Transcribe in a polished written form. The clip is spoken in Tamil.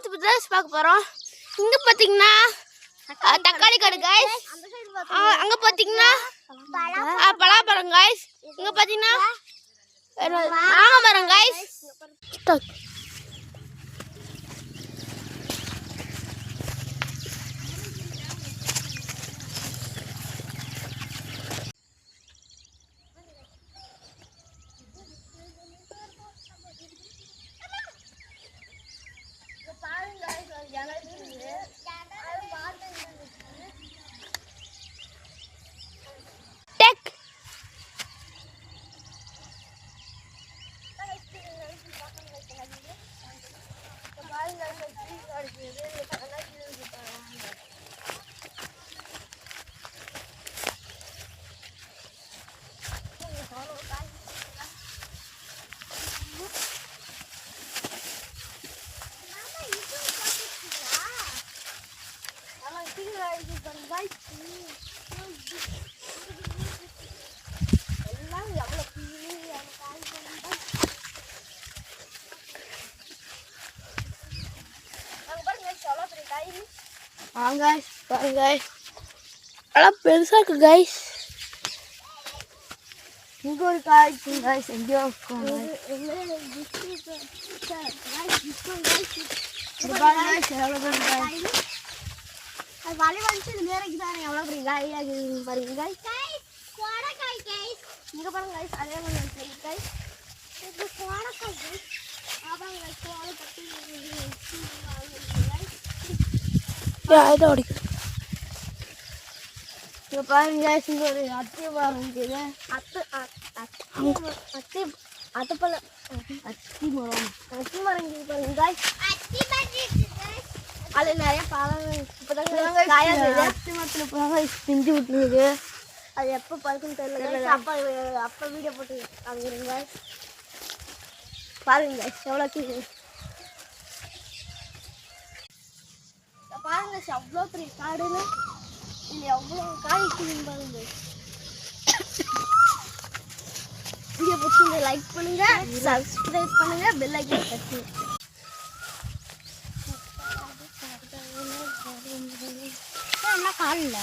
கிராமத்து ட்ரெஸ் பார்க்க போகிறோம். இங்கே பார்த்தீங்கன்னா தக்காளி கடை காய்ஸ், அங்கே பார்த்தீங்கன்னா பலாப்பழம் காய்ஸ், இங்கே பார்த்தீங்கன்னா மாங்காய் மரம் காய்ஸ். பாருங்க எல்லாம் பெருசா இருக்கு கைஸ். இங்க ஒரு காய் கைஸ், எங்கேயோ வலி வந்து நேரக்கு தானே எவ்வளோ பெரிய காய் ஆகுது பாருங்க கைஸ். இங்க பாருங்க கைஸ், அதே மாதிரி கைஸ் இது கோடக்காய் கைஸ். அப்புறம் கைஸ் கோடை பத்தி இதை ஓடிக்குது. இங்கே பாருங்க கைஸ், இங்கே ஒரு அத்தி மரம் இருக்குது. அத்தி மரம் இருக்குது பாருங்க கைஸ். அது நிறைய பழம் இப்போதான் அத்தி மரத்தில் போனாங்க பிஞ்சு விட்டுருக்கு. அது எப்போ பழுக்குன்னு தெரியல. அப்போ வீடியோ போட்டு காமிக்கிறேங்க கைஸ். பாருங்க கைஸ் எவ்வளோ கீழே பாருங்க எவ்வளோ பெரிய காடுன்னு. இல்லை எவ்வளோ காய் இருக்குதுன்னு பாருங்க. வீடியோ பிடிச்சிருந்தா லைக் பண்ணுங்க, சப்ஸ்கிரைப் பண்ணுங்க, பெல் ஐக்கான் தட்டி என்ன காலில்